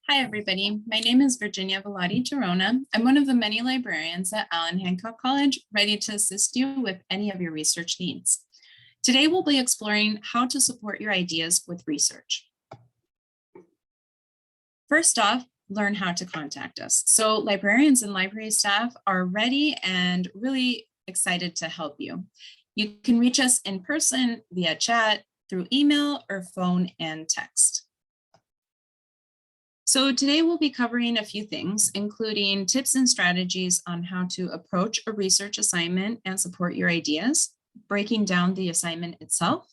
Hi, everybody. My name is Virginia Velati Girona. I'm one of the many librarians at Allen Hancock College, ready to assist you with any of your research needs. Today, we'll be exploring how to support your ideas with research. First off, learn how to contact us. So librarians and library staff are ready and really excited to help you. You can reach us in person, via chat, through email, or phone and text. So today we'll be covering a few things, including tips and strategies on how to approach a research assignment and support your ideas, breaking down the assignment itself,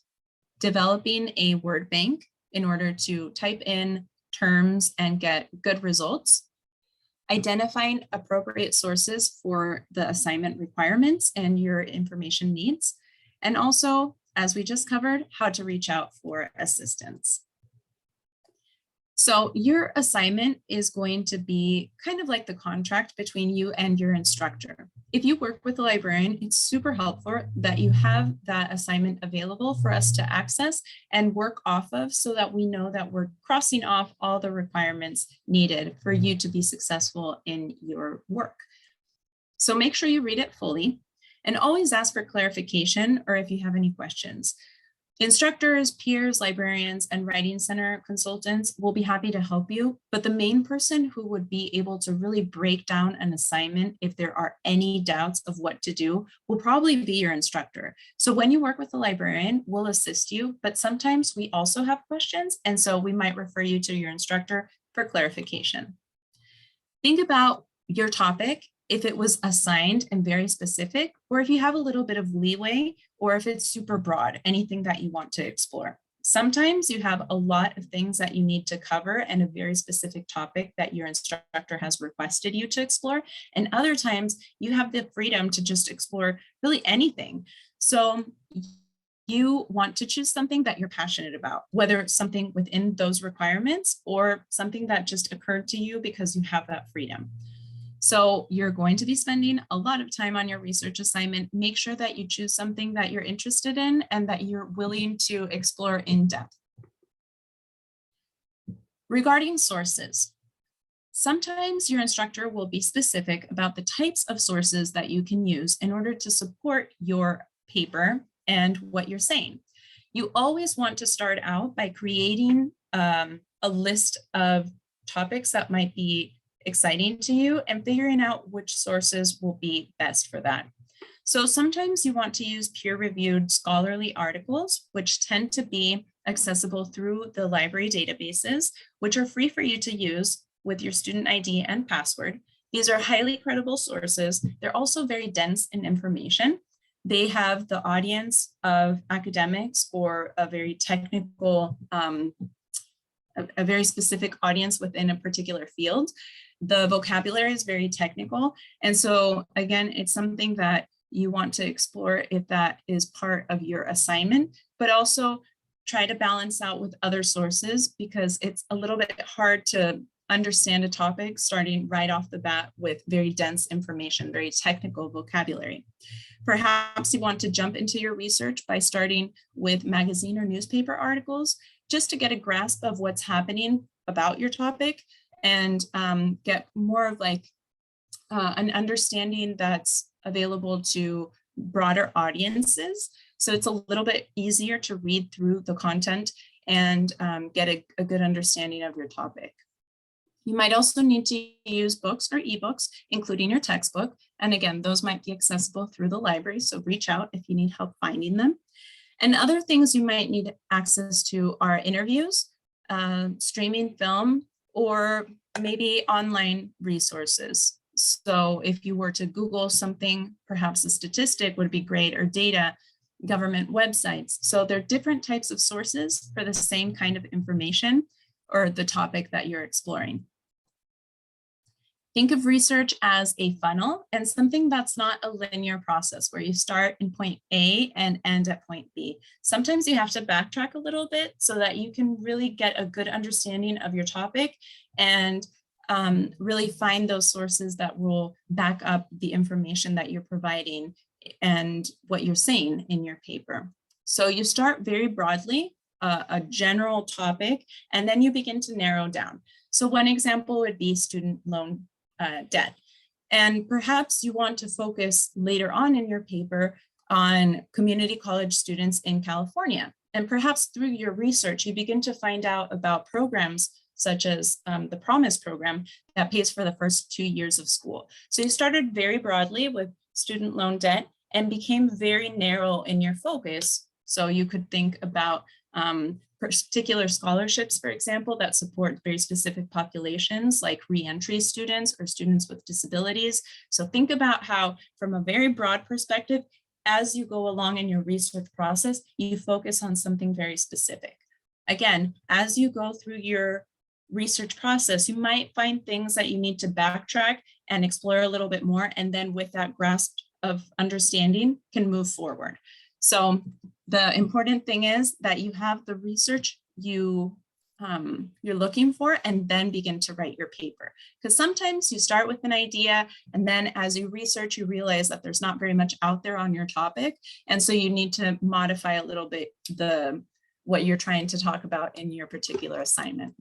developing a word bank in order to type in terms and get good results, identifying appropriate sources for the assignment requirements and your information needs, and also, as we just covered, how to reach out for assistance. So your assignment is going to be kind of like the contract between you and your instructor. If you work with a librarian, it's super helpful that you have that assignment available for us to access and work off of so that we know that we're crossing off all the requirements needed for you to be successful in your work. So make sure you read it fully and always ask for clarification or if you have any questions. Instructors, peers, librarians, and Writing Center consultants will be happy to help you, but the main person who would be able to really break down an assignment if there are any doubts of what to do will probably be your instructor. So when you work with a librarian, we'll assist you, but sometimes we also have questions, and so we might refer you to your instructor for clarification. Think about your topic, if it was assigned and very specific, or if you have a little bit of leeway, or if it's super broad, anything that you want to explore. Sometimes you have a lot of things that you need to cover and a very specific topic that your instructor has requested you to explore. And other times you have the freedom to just explore really anything. So you want to choose something that you're passionate about, whether it's something within those requirements or something that just occurred to you because you have that freedom. So you're going to be spending a lot of time on your research assignment. Make sure that you choose something that you're interested in and that you're willing to explore in depth. Regarding sources, sometimes your instructor will be specific about the types of sources that you can use in order to support your paper and what you're saying. You always want to start out by creating a list of topics that might be exciting to you and figuring out which sources will be best for that. So sometimes you want to use peer-reviewed scholarly articles, which tend to be accessible through the library databases, which are free for you to use with your student ID and password. These are highly credible sources. They're also very dense in information. They have the audience of academics or a very technical, a very specific audience within a particular field. The vocabulary is very technical. And so again, it's something that you want to explore if that is part of your assignment, but also try to balance out with other sources because it's a little bit hard to understand a topic starting right off the bat with very dense information, very technical vocabulary. Perhaps you want to jump into your research by starting with magazine or newspaper articles just to get a grasp of what's happening about your topic and get more of like an understanding that's available to broader audiences. So it's a little bit easier to read through the content and get a good understanding of your topic. You might also need to use books or ebooks, including your textbook. And again, those might be accessible through the library, so reach out if you need help finding them. And other things you might need access to are interviews, streaming film, or maybe online resources. So if you were to Google something, perhaps a statistic would be great, or data, government websites. So there are different types of sources for the same kind of information or the topic that you're exploring. Think of research as a funnel and something that's not a linear process where you start in point A and end at point B. Sometimes you have to backtrack a little bit so that you can really get a good understanding of your topic and really find those sources that will back up the information that you're providing and what you're saying in your paper. So you start very broadly, a general topic, and then you begin to narrow down. So one example would be student loan debt. And perhaps you want to focus later on in your paper on community college students in California. And perhaps through your research, you begin to find out about programs such as the Promise program that pays for the first 2 years of school. So you started very broadly with student loan debt and became very narrow in your focus. So you could think about particular scholarships, for example, that support very specific populations like reentry students or students with disabilities. So think about how, from a very broad perspective, as you go along in your research process, you focus on something very specific. Again, as you go through your research process, you might find things that you need to backtrack and explore a little bit more, and then with that grasp of understanding can move forward. So the important thing is that you have the research you're looking for, and then begin to write your paper. Because sometimes you start with an idea, and then as you research, you realize that there's not very much out there on your topic. And so you need to modify a little bit what you're trying to talk about in your particular assignment.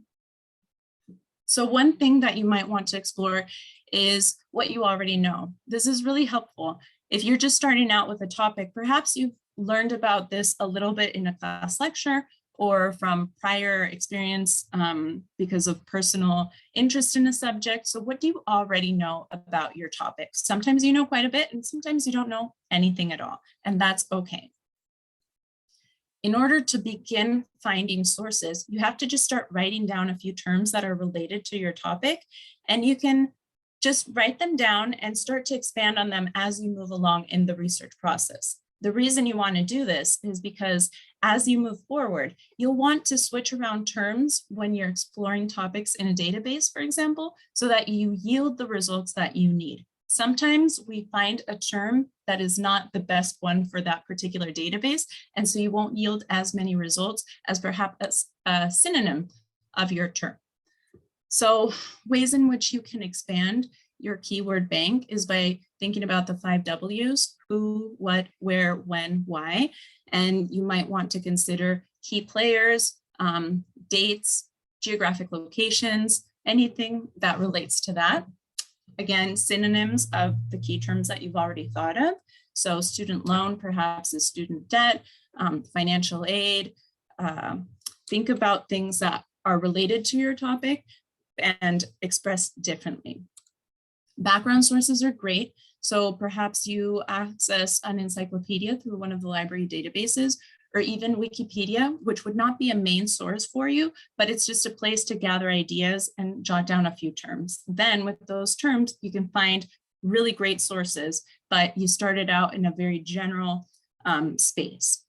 So one thing that you might want to explore is what you already know. This is really helpful. If you're just starting out with a topic, perhaps you've learned about this a little bit in a class lecture or from prior experience because of personal interest in a subject. So what do you already know about your topic? Sometimes you know quite a bit, and sometimes you don't know anything at all, and that's okay. In order to begin finding sources, you have to just start writing down a few terms that are related to your topic, and you can just write them down and start to expand on them as you move along in the research process. The reason you want to do this is because as you move forward, you'll want to switch around terms when you're exploring topics in a database, for example, so that you yield the results that you need. Sometimes we find a term that is not the best one for that particular database, and so you won't yield as many results as perhaps a synonym of your term. So ways in which you can expand your keyword bank is by thinking about the 5 W's: who, what, where, when, why. And you might want to consider key players, dates, geographic locations, anything that relates to that. Again, synonyms of the key terms that you've already thought of. So student loan perhaps is student debt, financial aid. Think about things that are related to your topic and expressed differently. Background sources are great. So perhaps you access an encyclopedia through one of the library databases, or even Wikipedia, which would not be a main source for you, but it's just a place to gather ideas and jot down a few terms. Then with those terms, you can find really great sources, but you started out in a very general space.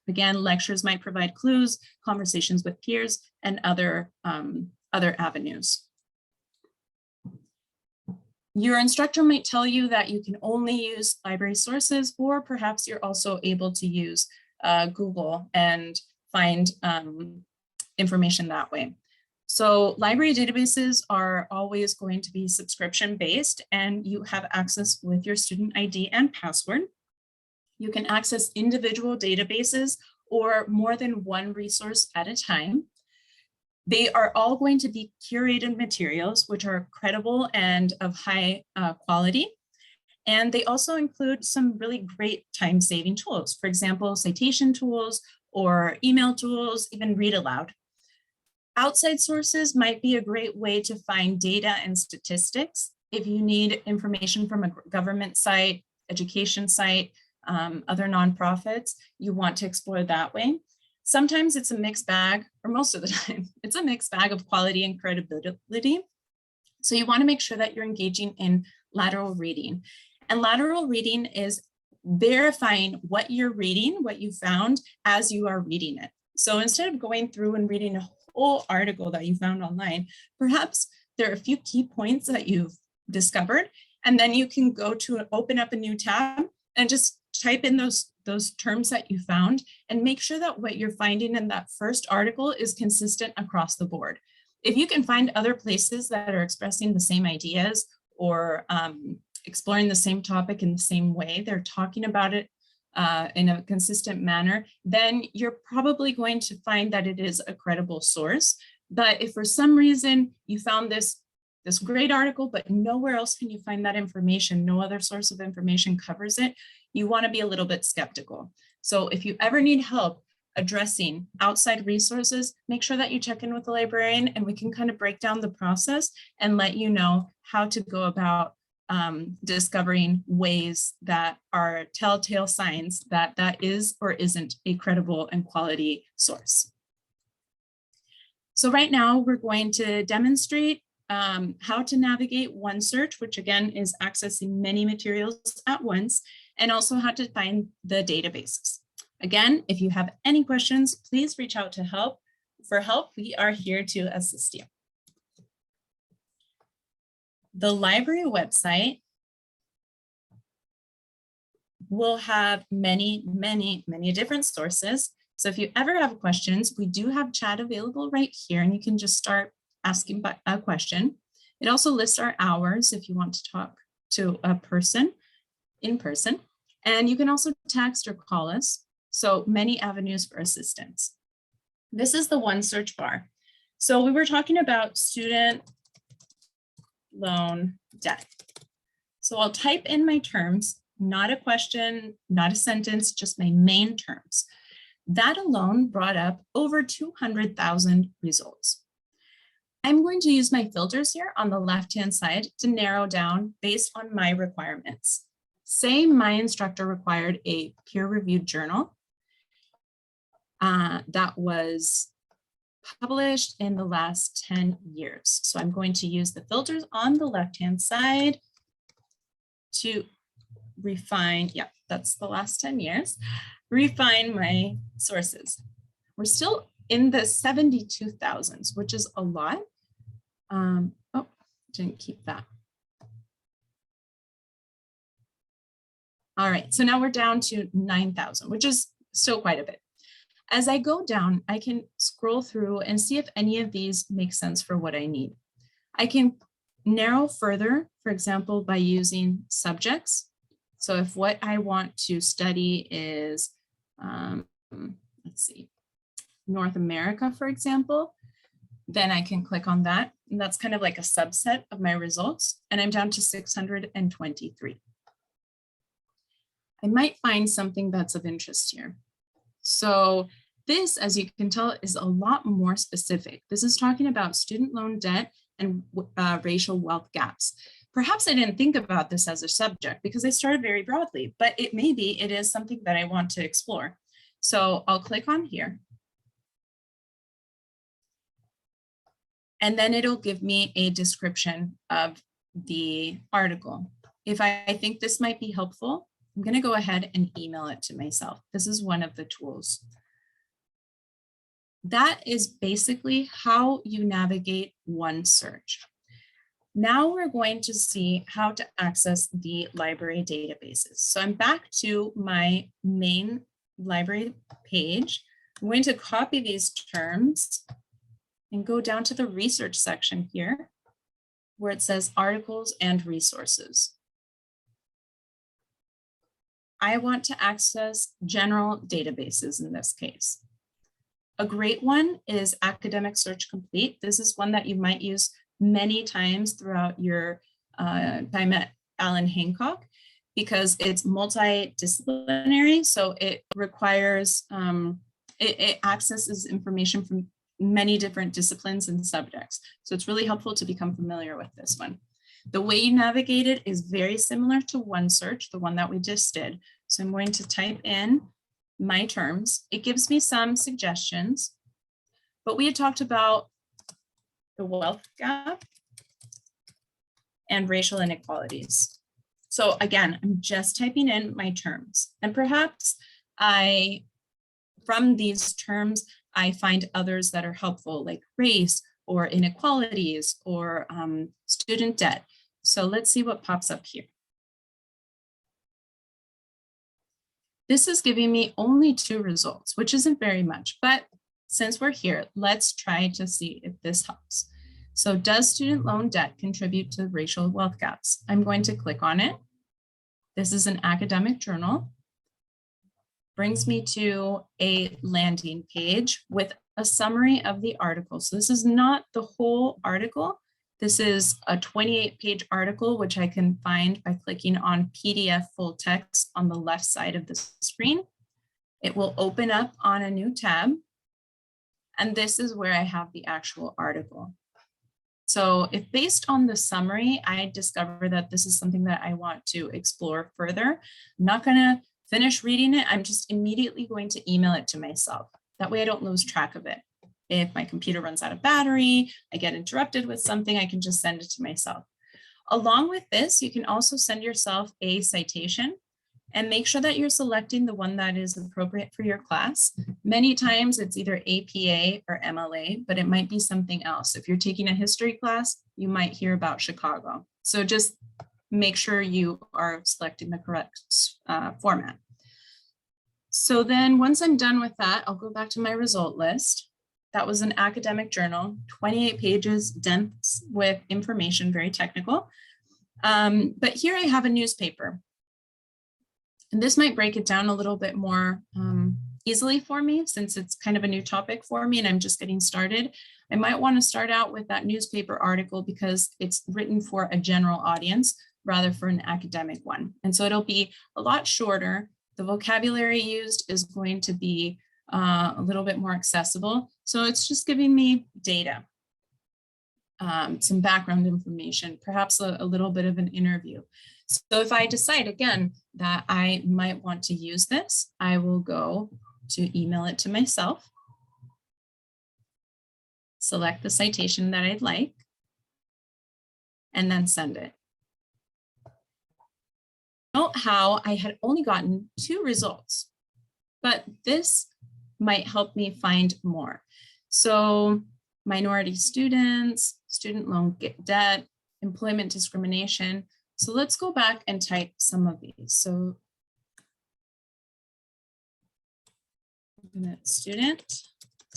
Again, lectures might provide clues, conversations with peers, and other avenues. Your instructor might tell you that you can only use library sources, or perhaps you're also able to use Google and find information that way. So library databases are always going to be subscription-based, and you have access with your student ID and password. You can access individual databases or more than one resource at a time. They are all going to be curated materials, which are credible and of high quality. And they also include some really great time-saving tools. For example, citation tools or email tools, even read aloud. Outside sources might be a great way to find data and statistics. If you need information from a government site, education site, other nonprofits, you want to explore that way. Sometimes it's a mixed bag, or most of the time, it's a mixed bag of quality and credibility. So you want to make sure that you're engaging in lateral reading. And lateral reading is verifying what you're reading, what you found as you are reading it. So instead of going through and reading a whole article that you found online, perhaps there are a few key points that you've discovered, and then you can go to open up a new tab and just type in those terms that you found and make sure that what you're finding in that first article is consistent across the board. If you can find other places that are expressing the same ideas or exploring the same topic in the same way, they're talking about it in a consistent manner, then you're probably going to find that it is a credible source. But if for some reason you found this great article, but nowhere else can you find that information, no other source of information covers it, you want to be a little bit skeptical. So if you ever need help addressing outside resources, make sure that you check in with the librarian, and we can kind of break down the process and let you know how to go about discovering ways that are telltale signs that that is or isn't a credible and quality source. So right now we're going to demonstrate how to navigate OneSearch, which again is accessing many materials at once, and also how to find the databases. Again, if you have any questions, please reach out to help. For help, we are here to assist you. The library website will have many different sources. So if you ever have questions, we do have chat available right here, and you can just start asking a question. It also lists our hours if you want to talk to a person in person, and you can also text or call us. So many avenues for assistance. This is the OneSearch bar. So we were talking about student loan debt. So I'll type in my terms, not a question, not a sentence, just my main terms. That alone brought up over 200,000 results. I'm going to use my filters here on the left-hand side to narrow down based on my requirements. Say my instructor required a peer-reviewed journal that was published in the last 10 years. So I'm going to use the filters on the left-hand side to refine, yeah, that's the last 10 years, refine my sources. We're still in the 72,000s, which is a lot. Oh, didn't keep that. All right, so now we're down to 9,000, which is still quite a bit. As I go down, I can scroll through and see if any of these make sense for what I need. I can narrow further, for example, by using subjects. So if what I want to study is, let's see, North America, for example, then I can click on that. And that's kind of like a subset of my results. And I'm down to 623. I might find something that's of interest here. So this, as you can tell, is a lot more specific. This is talking about student loan debt and racial wealth gaps. Perhaps I didn't think about this as a subject because I started very broadly, but it is something that I want to explore. So I'll click on here. And then it'll give me a description of the article. If I think this might be helpful, I'm going to go ahead and email it to myself. This is one of the tools. That is basically how you navigate OneSearch. Now we're going to see how to access the library databases. So I'm back to my main library page. I'm going to copy these terms and go down to the research section here, where it says articles and resources. I want to access general databases in this case. A great one is Academic Search Complete. This is one that you might use many times throughout your time at Allen Hancock because it's multidisciplinary. So it requires, it accesses information from many different disciplines and subjects. So it's really helpful to become familiar with this one. The way you navigate it is very similar to OneSearch, the one that we just did. So I'm going to type in my terms. It gives me some suggestions, but we had talked about the wealth gap and racial inequalities. So again, I'm just typing in my terms, and perhaps from these terms, I find others that are helpful, like race or inequalities or student debt. So let's see what pops up here. This is giving me only 2 results, which isn't very much, but since we're here, let's try to see if this helps. So does student loan debt contribute to racial wealth gaps? I'm going to click on it. This is an academic journal. brings me to a landing page with a summary of the article. So this is not the whole article. This is a 28-page article, which I can find by clicking on PDF full text on the left side of the screen. It will open up on a new tab. And this is where I have the actual article. So if based on the summary, I discover that this is something that I want to explore further, I'm not going to finish reading it. I'm just immediately going to email it to myself. That way I don't lose track of it. If my computer runs out of battery, I get interrupted with something, I can just send it to myself. Along with this, you can also send yourself a citation and make sure that you're selecting the one that is appropriate for your class. Many times it's either APA or MLA, but it might be something else. If you're taking a history class, you might hear about Chicago. So just make sure you are selecting the correct format. So then once I'm done with that, I'll go back to my result list. That was an academic journal, 28 pages, dense with information, very technical. But here I have a newspaper. And this might break it down a little bit more easily for me, since it's kind of a new topic for me and I'm just getting started. I might want to start out with that newspaper article because it's written for a general audience rather for an academic one. And so it'll be a lot shorter. The vocabulary used is going to be a little bit more accessible. So it's just giving me data, some background information, perhaps a little bit of an interview. So if I decide again that I might want to use this, I will go to email it to myself, select the citation that I'd like, and then send it. Note how I had only gotten 2 results, but this might help me find more. So minority students, student loan debt, employment discrimination. So let's go back and type some of these. So student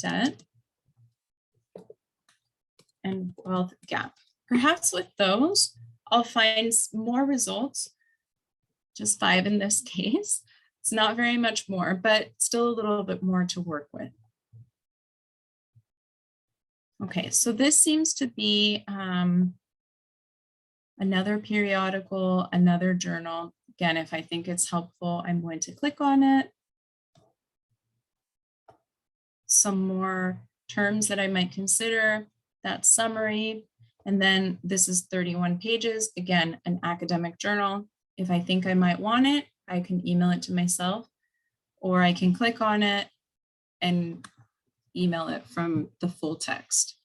debt and wealth gap. Perhaps with those, I'll find more results, just 5 in this case. It's not very much more, but still a little bit more to work with. Okay, so this seems to be another periodical, another journal. Again, if I think it's helpful, I'm going to click on it. Some more terms that I might consider, that summary. And then this is 31 pages. Again, an academic journal. If I think I might want it, I can email it to myself, or I can click on it and email it from the full text.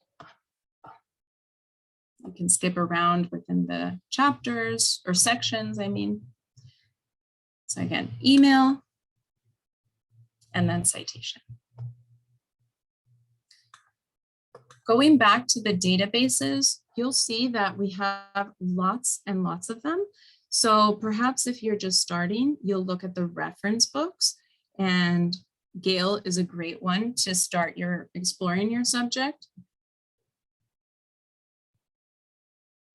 I can skip around within the chapters or sections, I mean. So again, email and then citation. Going back to the databases, you'll see that we have lots and lots of them. So perhaps if you're just starting, you'll look at the reference books, and Gale is a great one to start your exploring your subject.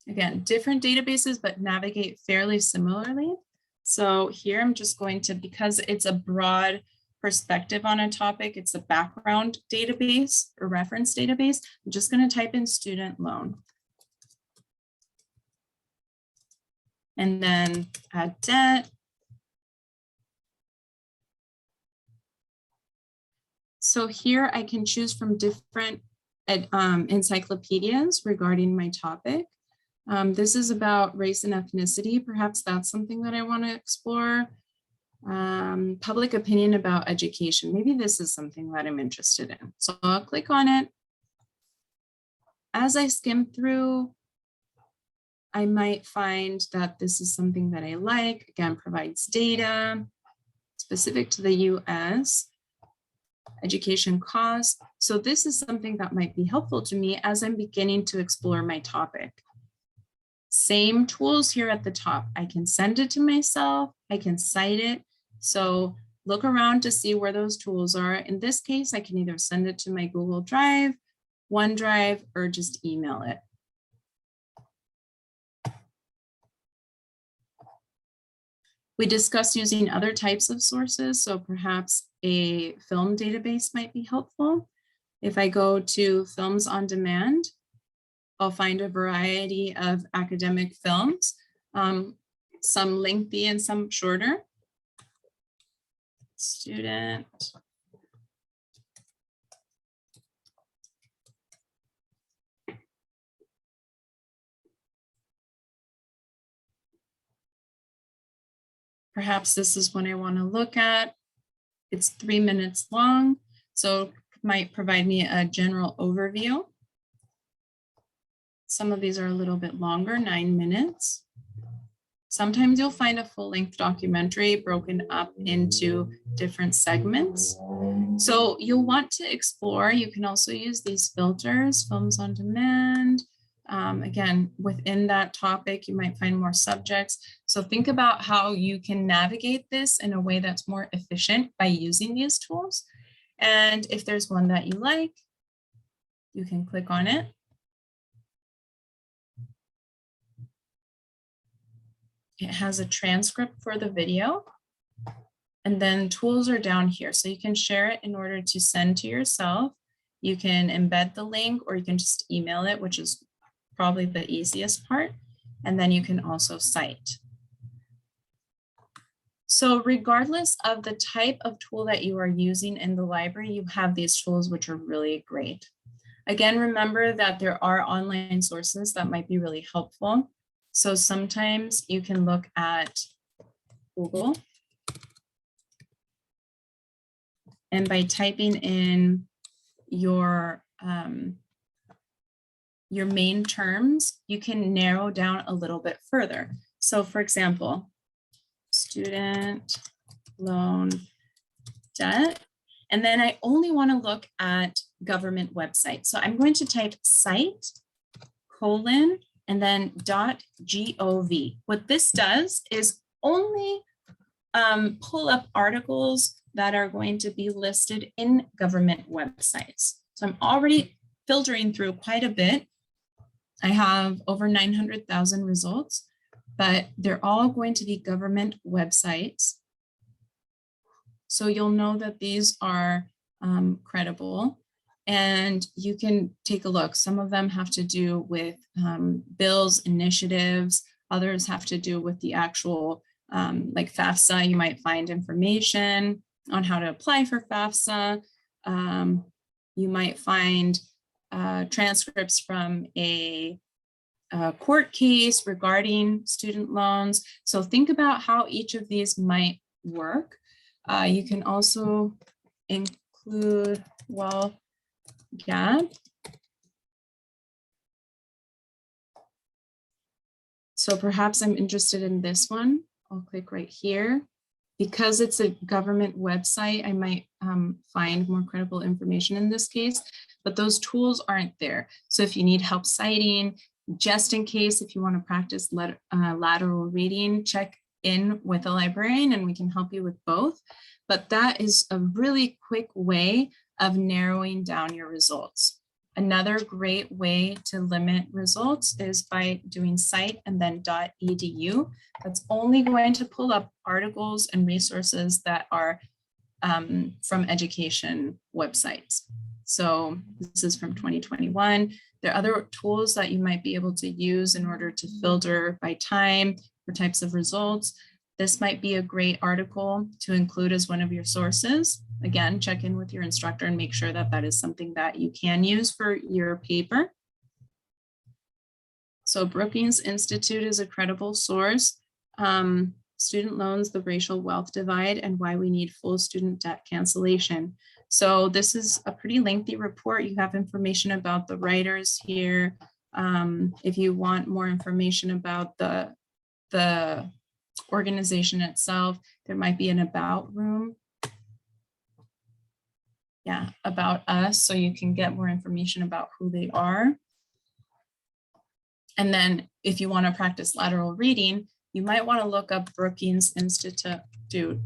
Again, different databases, but navigate fairly similarly. So here I'm just going to, because it's a broad perspective on a topic, it's a background database or reference database, I'm just going to type in student loan. And then add debt. So here I can choose from different encyclopedias regarding my topic. This is about race and ethnicity. Perhaps that's something that I want to explore. Public opinion about education. Maybe this is something that I'm interested in. So I'll click on it. As I skim through, I might find that this is something that I like. Again, provides data specific to the US, education costs. So this is something that might be helpful to me as I'm beginning to explore my topic. Same tools here at the top. I can send it to myself. I can cite it. So look around to see where those tools are. In this case, I can either send it to my Google Drive, OneDrive, or just email it. We discussed using other types of sources, so perhaps a film database might be helpful. If I go to Films on Demand, I'll find a variety of academic films, some lengthy and some shorter. Student. Perhaps this is one I want to look at. It's 3 minutes long, so it might provide me a general overview. Some of these are a little bit longer, 9 minutes. Sometimes you'll find a full-length documentary broken up into different segments. So you'll want to explore. You can also use these filters, Films on Demand. Again, within that topic, you might find more subjects. So think about how you can navigate this in a way that's more efficient by using these tools. And if there's one that you like, you can click on it. It has a transcript for the video. And then tools are down here. So you can share it in order to send to yourself. You can embed the link, or you can just email it, which is probably the easiest part. And then you can also cite. So regardless of the type of tool that you are using in the library, you have these tools which are really great. Again, remember that there are online sources that might be really helpful. So sometimes you can look at Google, and by typing in your main terms, you can narrow down a little bit further. So for example, student loan debt, and then I only want to look at government websites. So I'm going to type site : and then .gov. What this does is only pull up articles that are going to be listed in government websites. So I'm already filtering through quite a bit. I have over 900,000 results, but they're all going to be government websites. So you'll know that these are credible. And you can take a look. Some of them have to do with bills, initiatives. Others have to do with the actual, like FAFSA. You might find information on how to apply for FAFSA. You might find transcripts from a court case regarding student loans. So think about how each of these might work. You can also include, well, gap. So perhaps I'm interested in this one. I'll click right here. Because it's a government website, I might find more credible information in this case, but those tools aren't there. So if you need help citing, just in case, if you want to practice lateral reading, check in with a librarian and we can help you with both. But that is a really quick way of narrowing down your results. Another great way to limit results is by doing cite and then .edu. That's only going to pull up articles and resources that are from education websites. So this is from 2021. There are other tools that you might be able to use in order to filter by time for types of results. This might be a great article to include as one of your sources. Again, check in with your instructor and make sure that that is something that you can use for your paper. So Brookings Institute is a credible source. Student loans, the racial wealth divide, and why we need full student debt cancellation. So this is a pretty lengthy report. You have information about the writers here. If you want more information about the organization itself, there might be an about room. Yeah, about us, so you can get more information about who they are. And then if you want to practice lateral reading, you might want to look up Brookings Institute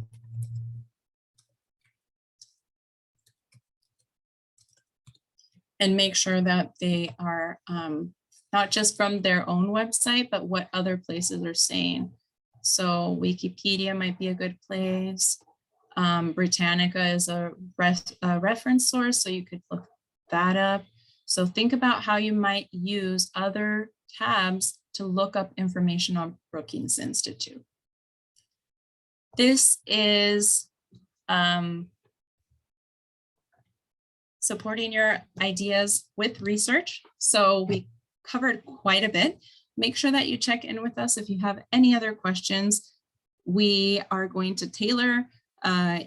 and make sure that they are not just from their own website, but what other places are saying. So Wikipedia might be a good place. Britannica is a reference source, so you could look that up. So think about how you might use other tabs to look up information on Brookings Institute. This is supporting your ideas with research. So we covered quite a bit. Make sure that you check in with us if you have any other questions. We are going to tailor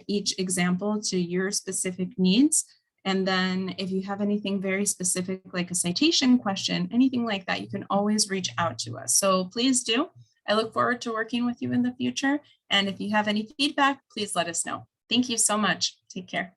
each example to your specific needs. And then if you have anything very specific, like a citation question, anything like that, you can always reach out to us. So please do. I look forward to working with you in the future. And if you have any feedback, please let us know. Thank you so much. Take care.